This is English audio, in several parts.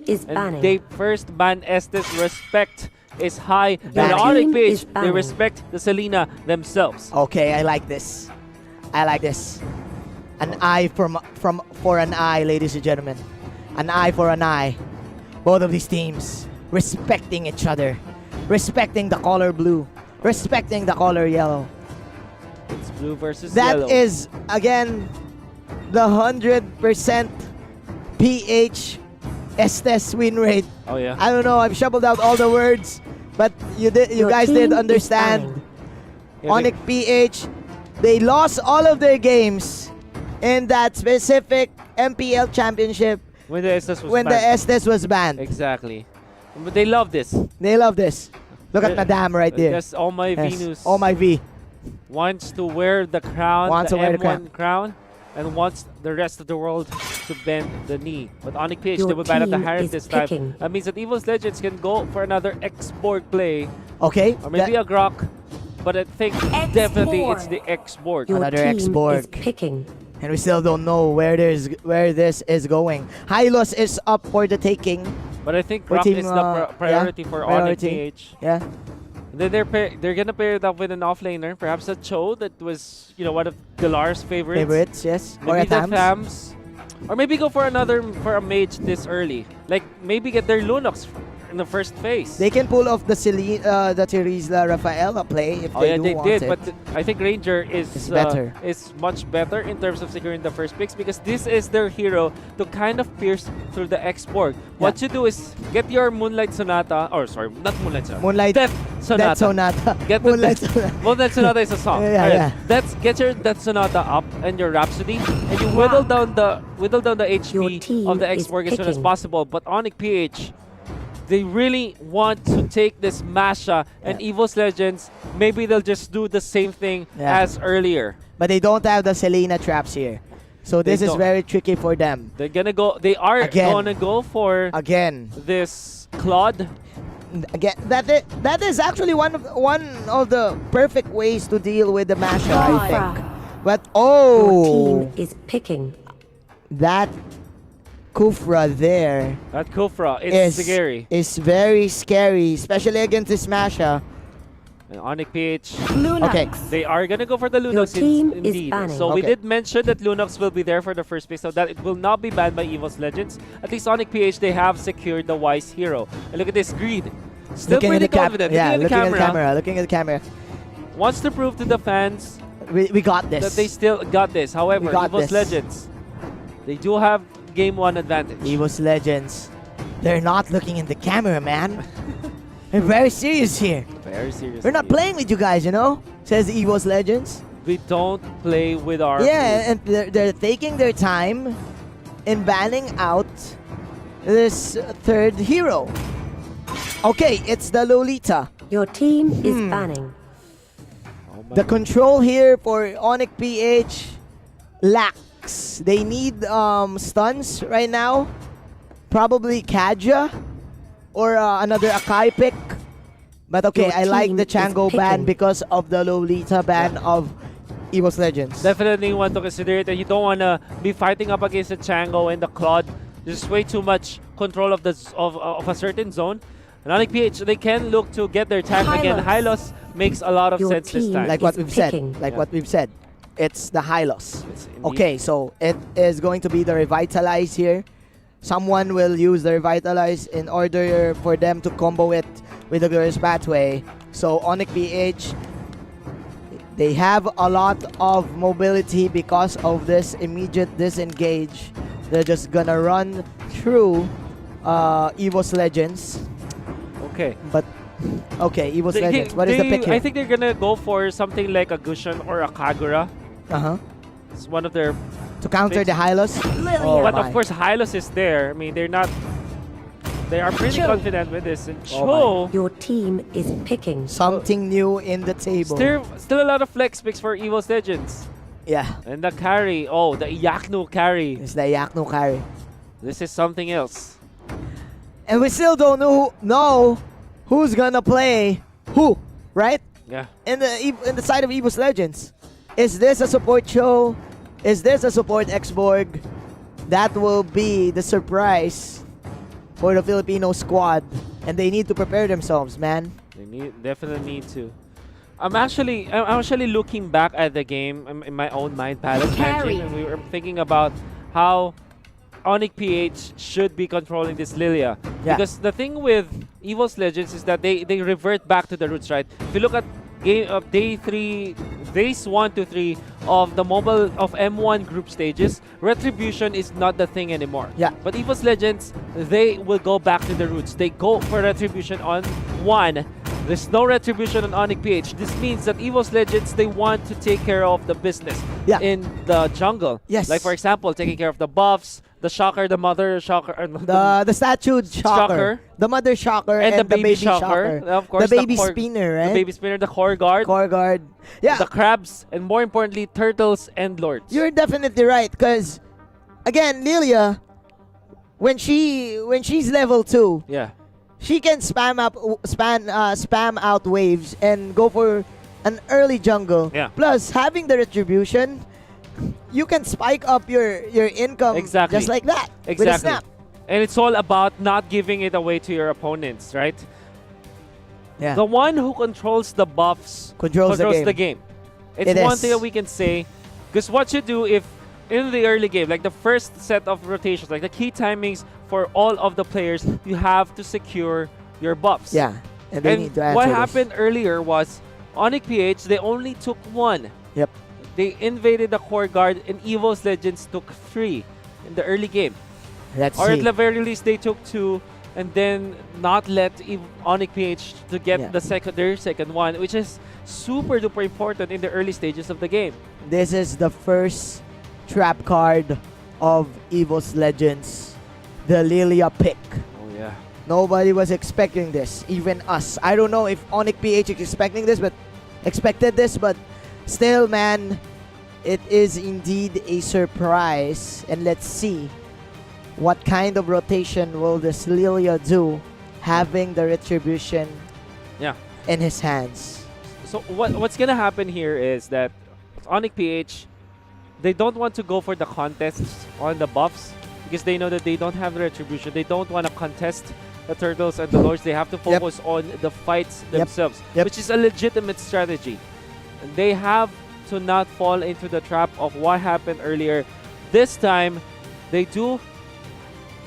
is And banning. they first ban Estes. Respect is high. And Your Onic team PH, is they banning. respect the Selena themselves. Okay, I like this. I like this. An eye for an eye, ladies and gentlemen. An eye for an eye. Both of these teams respecting each other, respecting the color blue, respecting the color yellow. It's blue versus That yellow. is again the 100% PH Estes win rate. Oh yeah. I don't know. I've shoveled out all the words, but you Your guys team did is understand. banning. Yeah, Onic PH, they lost all of their games in that specific MPL championship when the Estes was when the banned. Estes was banned. Exactly. But they love this. They love this. Look at Madame right there. Yes, all my Venus Oh my V. wants to wear the crown, Wants the to wear M1 the crown. and wants the rest of the world to bend the knee. But Onic PH, Your they will ban up the team Harris is this time. picking. That means that Evos Legends can go for another X-Borg play. Okay. Or maybe a Grok. But I think definitely it's the X-Borg. Your Another team X-Borg. is picking. and we still don't know where this is going. Hylos is up for the taking. But I think For Grok team, is the priority yeah, for priority. Onic PH. Yeah. Then they're gonna pair it up with an offlaner, perhaps a Cho that was one of Galar's favorites. Favorites, yes. Or Maybe a the Thams. Thams. Or maybe go for a mage this early. Like maybe get their Lunox in the first phase. They can pull off the Terizla Rafaela play if Oh they yeah, do they want did, it. but I think Ranger is better. is much better in terms of securing the first picks because this is their hero to kind of pierce through the X-Borg. What you do is get your Moonlight Sonata, or sorry, not Moonlight Sonata. Moonlight Death Sonata. Death Sonata. Get the Moonlight Death- Sonata. Moonlight Sonata is a song. Yeah, Alright, yeah. get your Death Sonata up and your Rhapsody, and you whittle down the Your HP team of the is X-Borg as soon as picking. possible. But Onic PH, they really want to take this Masha and Evos Legends. Maybe they'll just do the same thing Yeah. as earlier. But they don't have the Selena traps here. So this They is don't. very tricky for them. They're gonna go. They are Again. gonna go for Again. this Claude. Again, that is actually one of the perfect ways to deal with the Masha, I think. But Your team is picking. that Kufra there That Kufra, it's scary. is very scary, especially against this Masha. And Onic PH, Okay. they are gonna go for the Your Lunox team is indeed. banning. So we Okay. did mention that Lunox will be there for the first pick, so that it will not be banned by Evos Legends. At least Onic PH, they have secured the Wise Hero. And look at this greed. Still Looking at pretty the confident. Yeah, looking at the camera. Looking at the camera. Wants to prove to the fans We got this. that they still got this. However, We got Evos this. Legends, they do have game 1 advantage. Evos Legends. They're not looking in the camera, man. They're very serious here. Very serious. We're not playing with you guys, you know? Says Evos Legends. We don't play with our Yeah, and they're taking their time in banning out this third hero. Okay, it's the Lolita. Your team is banning. Oh my The control here for Onic PH lacks. They need stuns right now. Probably Kaja or another Akai pick. But okay, Your I like team the is Chango ban picking. because of the Lolita ban of Evos Legends. Definitely want to consider it, and you don't want to be fighting up against the Chango and the Claude. There's way too much control of of a certain zone. And Onic PH, they can look to get their time again. Hylos makes a lot of Your sense this team time. Like what is we've said. picking. Like Yeah. what we've said. It's the Hylos. It's indeed. Okay, so it is going to be the Revitalize here. Someone will use the Revitalize in order for them to combo it with the Glorious Pathway. So Onic PH, they have a lot of mobility because of this immediate disengage. They're just gonna run through Evos Legends. Okay. But okay, Evos Legends. What is the pick here? I think they're gonna go for something like a Gushan or a Kagura. Uh-huh. It's one of their. To counter the Hylos. Oh but my. of course, Hylos is there. I mean, they're not. They are pretty confident with this. And Oh Cho, Your team is picking. Something new in the table. still a lot of flex picks for Evos Legends. Yeah. And the carry, the Yaknu carry. It's the Yakno carry. This is something else. And we still don't know who's gonna play who, right? Yeah. In the side of Evos Legends. Is this a support show? Is this a support X-Borg? That will be the surprise for the Filipino squad, and they need to prepare themselves, man. They definitely need to. I'm actually looking back at the game in my own mind palace Carry. and we were thinking about how Onic PH should be controlling this Lilia. Yeah. Because the thing with Evos Legends is that they revert back to the roots, right? If you look at game of days 1 to 3 of the mobile of M1 group stages, retribution is not the thing anymore. Yeah. But Evos Legends, they will go back to the roots. They go for retribution on 1. There's no retribution on Onic PH. This means that Evos Legends, they want to take care of the business in the jungle. Yes. Like, for example, taking care of the buffs, the shocker, the mother shocker, The statue shocker, the mother shocker, and the baby shocker. Of course, the baby spinner, right? The baby spinner, the core guard, Yeah, the crabs, and more importantly, turtles and lords. you're definitely right. Because again, Lilia, when she's level 2, yeah, she can spam out waves and go for an early jungle. Yeah. Plus, having the retribution, you can spike up your income Exactly. just like that with a exactly. snap. And it's all about not giving it away to your opponents, right? Yeah. The one who controls the buffs Controls the game. It's It one is. thing that we can say. Because what you do if in the early game, like the first set of rotations, like the key timings for all of the players, you have to secure your buffs. Yeah. And they And need to answer what this. happened earlier was Onic PH, they only took 1. Yep. They invaded the core guard, and Evos Legends took 3 in the early game. Let's Or see. at the very least, they took 2, and then not let Onic PH to get their second one, which is super duper important in the early stages of the game. This is the first trap card of Evos Legends, the Lilia pick. Oh yeah. Nobody was expecting this, even us. I don't know if Onic PH is expecting this, but still, man, it is indeed a surprise. And let's see what kind of rotation will this Lilia do, having the retribution in his hands. So what's gonna happen here is that Onic PH, they don't want to go for the contests on the buffs because they know that they don't have the retribution. They don't want to contest the turtles and the lords. They have to focus on the fights themselves, which is a legitimate strategy. And they have to not fall into the trap of what happened earlier. This time, they do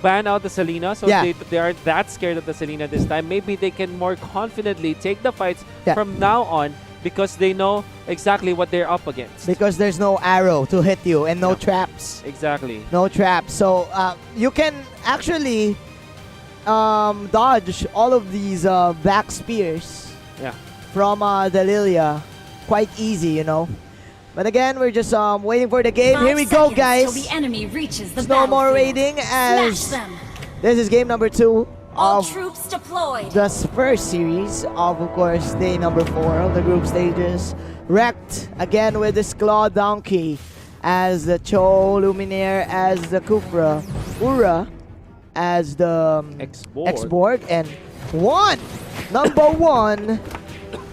ban out the Selena, so they aren't that scared of the Selena this time. Maybe they can more confidently take the fights from now on because they know exactly what they're up against. Because there's no arrow to hit you and no traps. Exactly. No traps. So you can actually dodge all of these back spears from the Lilia quite easy, you know. But again, we're just waiting for the game. Here we go, guys. The enemy reaches the no more battlefield. waiting as Smash them. this is game number 2 All of troops deployed. the first series of course, day number 4 of the group stages. Wrecked again with this Claw Donkey as the Cho Luminaire, as the Kufra, Ura as the X-Borg, and number 1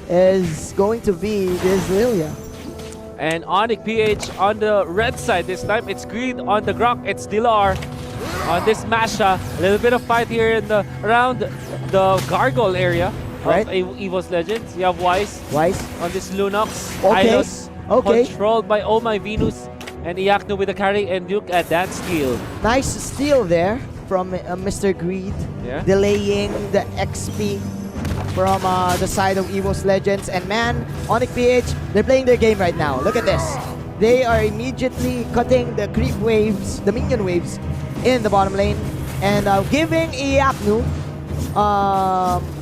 is going to be this Lilia. And Onic PH on the red side this time. It's Greed on the Grok. It's Dilar on this Masha. A little bit of fight here in the around the Gargoyle area of Evos Legends. You have Wise on this Lunox. Ilos controlled by Oh My Venus. And Iaknu with the carry. And look at that steal. Nice steal there from Mr. Greed. Delaying the XP from the side of Evos Legends. And man, Onic PH, they're playing their game right now. Look at this. They are immediately cutting the creep waves, the minion waves in the bottom lane, and giving Iaknu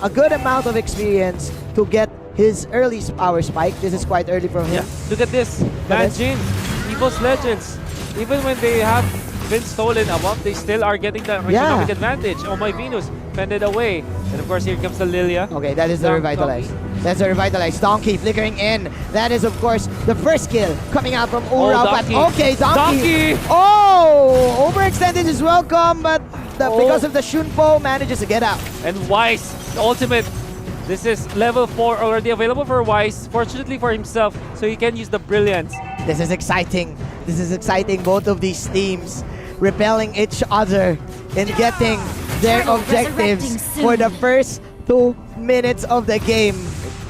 a good amount of experience to get his early power spike. This is quite early from him. Look at this. Imagine Evos Legends, even when they have been stolen a buff, they still are getting the economic advantage. Oh My Venus fended away. And of course, here comes the Lilia. Okay, that is the Revitalize. That's the Revitalize. Donkey flickering in. That is, of course, the first kill coming out from Ura. Donkey. But okay, Donkey. Oh, overextended is welcome, but because of the Shunpo, manages to get out. And Wise, the ultimate. This is level 4 already available for Wise. Fortunately for himself, so he can use the Brilliance. This is exciting. This is exciting. Both of these teams repelling each other in getting their Turtle objectives resurrecting for the soon. first 2 minutes of the game.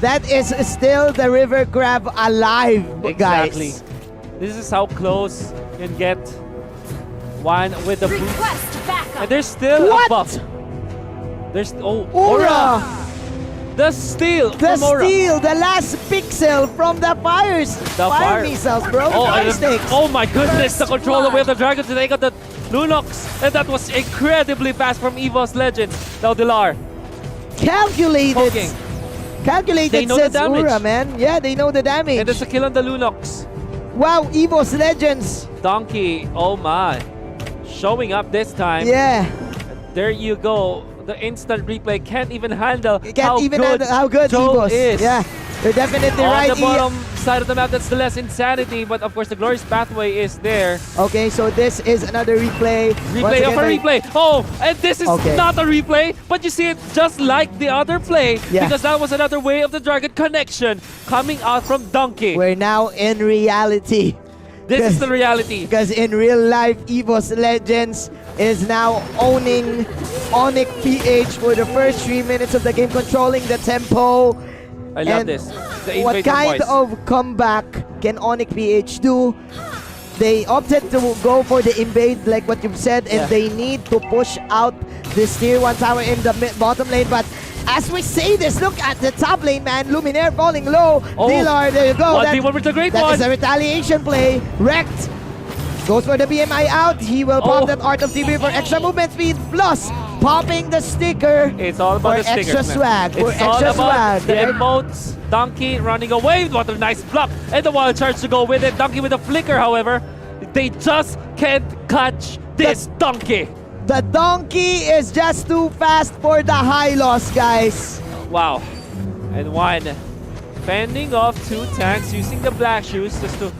That is still the river crab alive, Exactly. guys. This is how close you can get one with the boost. Request backup. And there's still What? a buff. There's Aura! The steal The from Aura. steal, the last pixel from the fire fire- missiles, bro. Oh, Fire and sticks. oh my goodness, the First control away of the blood. dragon to take out the Lunox. And that was incredibly fast from Evos Legends. Now Dilar Calculated. poking. Calculated They know the says damage. Aura, man. Yeah, they know the damage. And there's a kill on the Lunox. Wow, Evos Legends. Donkey, oh my. Showing up this time. Yeah. There you go. The instant replay can't even handle You can't even handle how good Joe Evos is. Yeah, you're definitely On right. the bottom side of the map, that's the less insanity, but of course the glorious pathway is there. Okay, so this is another replay. Once Replay of a again, replay. Oh, and this is Okay. not a replay, but you see it just like the other play Yeah. because that was another way of the dragon connection coming out from Donkey. We're now in reality. This is the reality. Because in real life, Evos Legends is now owning Onic PH for the first 3 minutes of the game, controlling the tempo. I love And this. The What invasion kind voice. of comeback can Onic PH do? They opted to go for the invade, like what you've said, and Yeah. they need to push out this tier 1 tower in the bottom lane. But as we say this, look at the top lane, man. Luminaire falling low. Oh, Dilar, there you go. 1v1 with the great That one. is a retaliation play. Wrecked. Goes for the BMI out. He will pop Oh. that Art of TV for extra movement speed. Plus, popping the sticker. It's all about For the stickers, extra man. swag, for It's all extra about swag, the right? emotes. Donkey running away. What a nice block. And the wild charge to go with it. Donkey with a flicker, however. They just can't catch this Donkey. The donkey is just too fast for the high loss, guys. Wow. And one fending off two tanks using the black shoes just to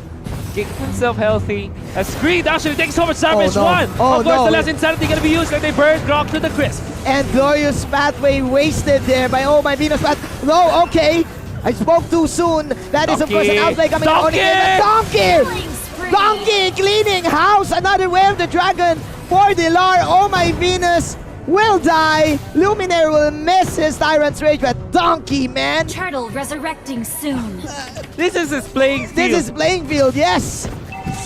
keep himself healthy. As Greed actually takes so much damage. no. One. Oh, of course, no. the last insanity gonna be used and they burn Grok to the crisp. And Glorious Pathway wasted there by Oh My Venus Path. No, okay. I spoke too soon. That is, of course, an Donkey. outplay coming Donkey. out. Donkey! Killing spree. Donkey cleaning house. Another way of the dragon for Dilar. Oh My Venus will die. Luminaire will miss his Tyrant's Rage, but Donkey, man. Turtle resurrecting soon. This is his playing field. This is playing field, yes.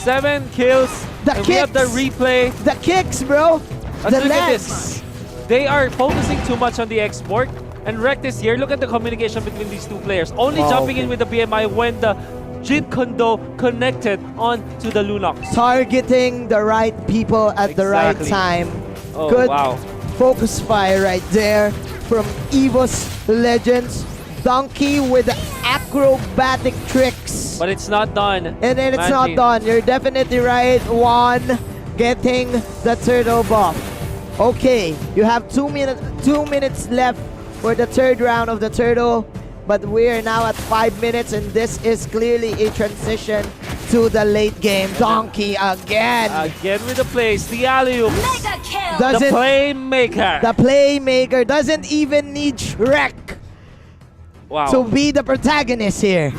7 kills. The and we have the kicks. replay. The kicks, bro. Let's The look at legs. this. They are focusing too much on the export. And Rect is here. Look at the communication between these two players. Only Wow. jumping in with the BMI when the Jin Kondo connected on to the Lunox. Targeting the right people at the right Exactly. time. Oh, Good wow. focus fire right there from Evos Legends. Donkey with the acrobatic tricks. But it's not done. And then it's not Manji. done. You're definitely right. One getting the turtle buff. Okay, you have 2 minutes left for the third round of the turtle. But we're now at 5 minutes, and this is clearly a transition to the late game. Donkey again. Again with the plays. The alley-oop. Mega kill. Does The it- playmaker. The playmaker doesn't even need Shrek Wow. to be the protagonist here.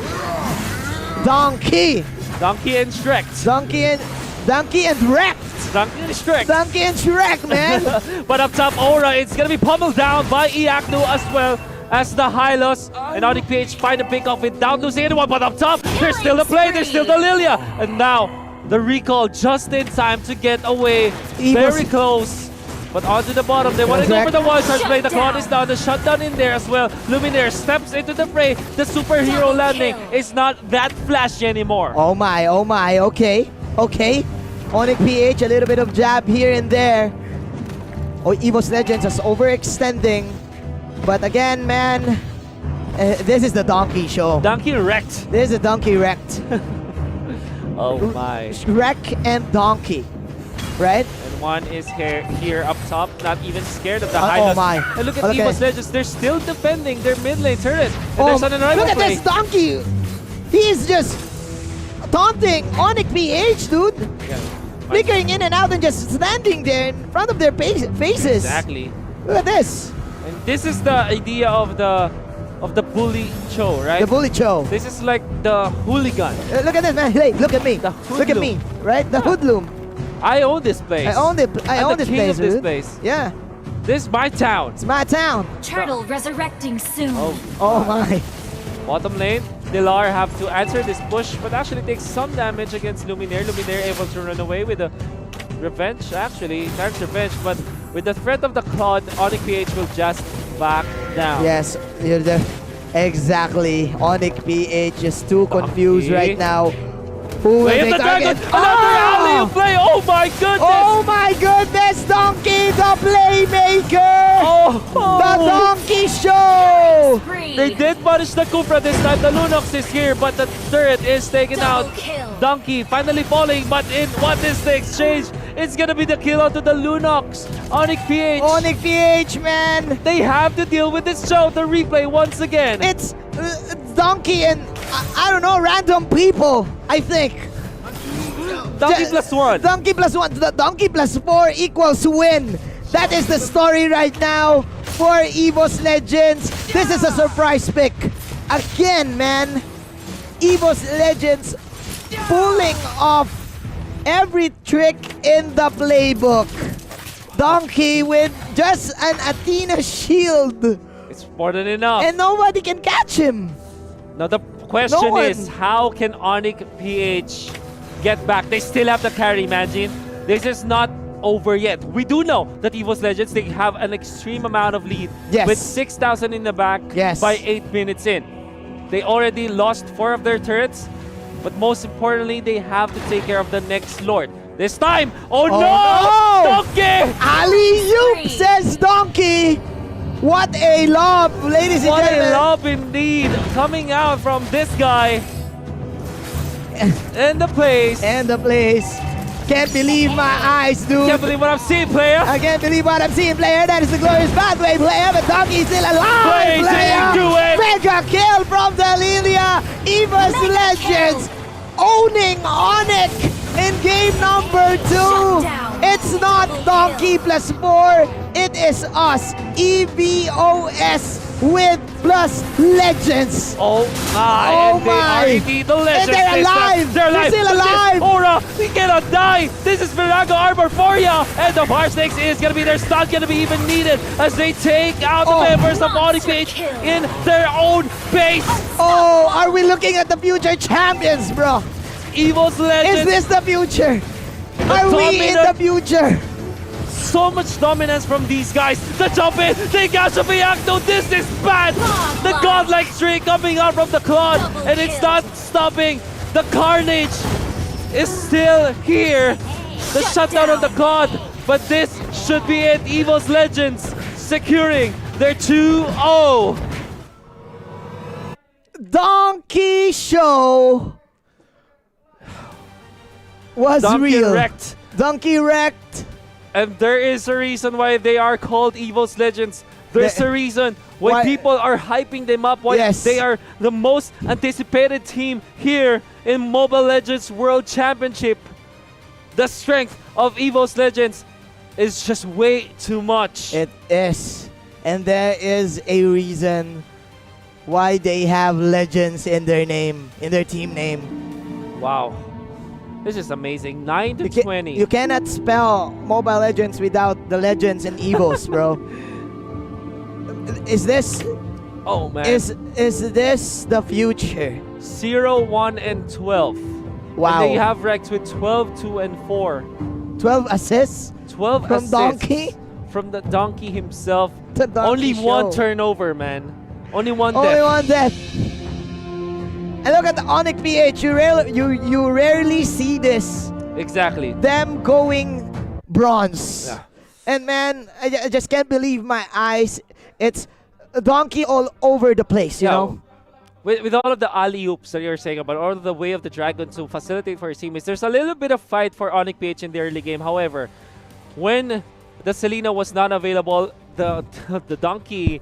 Donkey. Donkey and Shrek. Donkey and Wreck. Donkey and Shrek. Donkey and Shrek, man. But up top, Aura, it's gonna be pummeled down by Iaknu as well as the Hylos. And Onic PH find a pick off without losing anyone. But up top, there's still the play, there's still the Lilia. And now, the recall just in time to get away. Very close. But onto the bottom, they want to go for the wild charge play. The clock is down, the shutdown in there as well. Luminaire steps into the fray. The superhero Double landing kill. is not that flashy anymore. Oh my, okay. Onic PH, a little bit of jab here and there. Oh, Evos Legends is overextending. But again, man, this is the donkey show. Donkey wrecked. This is a donkey wrecked. Oh my. Wreck and donkey, right? And one is here up top, not even scared of the Oh Hylos. my. And look at Okay. Evos Legends, they're still defending their mid lane turret. And Oh, there's an arrival look at play. this donkey. He's just taunting Onic PH, dude. Yeah. Flickering in and out and just standing there in front of their faces. Exactly. Look at this. And this is the idea of the bully show, right? The bully show. This is like the hooligan. Look at this, man. Hey, look at me. The Look at me. hoodlum. Right? The hoodlum. I own this place. I own I'm this the king place, of this dude. place. Yeah. This is my town. It's my town. Turtle resurrecting soon. Oh my. Bottom lane, Dilar have to answer this push, but actually takes some damage against Luminaire. Luminaire able to run away with a revenge, actually. Times revenge, but with the threat of the Claude, Onic PH will just back down. Yes, you're there. Exactly. Onic PH is too confused right now. Who will Play they the dragon! target? Another alley play! Oh my goodness! Oh my goodness, Donkey the Playmaker! Oh! The Donkey Show! Spree. They did punish the Kufra this time. The Lunox is here, but the turret is taken Double out. kill. Donkey finally falling, but in what is the exchange? It's gonna be the kill onto the Lunox. Onic PH. Onic PH, man! They have to deal with this show. The replay once again. It's Donkey and, I don't know, random people, I think. Donkey Ja- plus one. Donkey plus one. The Donkey plus 4 equals win. That is the story right now for Evos Legends. This is a surprise pick. Again, man. Evos Legends pulling off every trick in the playbook. Donkey with just an Athena shield. It's more than enough. And nobody can catch him. Now the question No one. is, how can Onic PH get back? They still have the carry, Imagine. This is not over yet. We do know that Evos Legends, they have an extreme amount of lead. Yes. With 6,000 in the back Yes. by 8 minutes in. They already lost 4 of their turrets, but most importantly, they have to take care of the next Lord. This time, oh no! no! Donkey! Alley-oop, says Donkey. What a lob, ladies and What a gentlemen. lob indeed, coming out from this guy. And the place. And the place. Can't believe my eyes, dude. Can't believe what I'm seeing, player. I can't believe what I'm seeing, player. That is the glorious pathway, player. But Donkey's still alive, Play, player. do it. Mega kill from the Lilia. Evos Mega Legends kill. owning Onic in game number 2. Shut down. It's not Double Donkey kill. plus 4. It is us, EVOS with plus Legends. Oh my! Oh and my. they are indeed the legends. And they're this time. alive. They're alive. They're still Look at this. alive. Aura, we cannot die. This is Virago Arbor for ya. And the Fire Snakes is gonna be their not gonna be even needed as they take out Oh. the members of Onic Monster PH kill. in their own base. Oh, are we looking at the future champions, bro? Evos Is Legends. this the future? Are we in the dominant- future? So much dominance from these guys. The jump in, they got to react. No, this is bad. The Godlike. godlike streak coming out from the Claude, Double and it's kill. not stopping. The carnage is still here. The Shut shutdown of the down. Claude, but this should be it. Evos Legends securing their 2-0. Donkey Show was Donkey real. wrecked. Donkey wrecked. And there is a reason why they are called Evos Legends. There's The- a reason why why- people are hyping them up, why Yes. they are the most anticipated team here in Mobile Legends World Championship. The strength of Evos Legends is just way too much. It is. And there is a reason why they have legends in their name, in their team name. Wow. This is amazing. 9 to You, 20. you cannot spell Mobile Legends without the legends and Evos, bro. Is this oh man. is this the future? 0, 1, and 12. Wow. And they have Rex with 12, 2, and 4. 12 assists 12 from assists Donkey? from the Donkey himself. The Donkey Only one Show. turnover, man. Only one Only death. one death. And look at the Onic PH. You rarely see this. Exactly. Them going bronze. Yeah. And man, I just can't believe my eyes. It's Donkey all over the place, you know? With all of the alley-oops that you're saying about, all of the way of the dragon to facilitate for his teammates, there's a little bit of fight for Onic PH in the early game. However, when the Selena was not available, the Donkey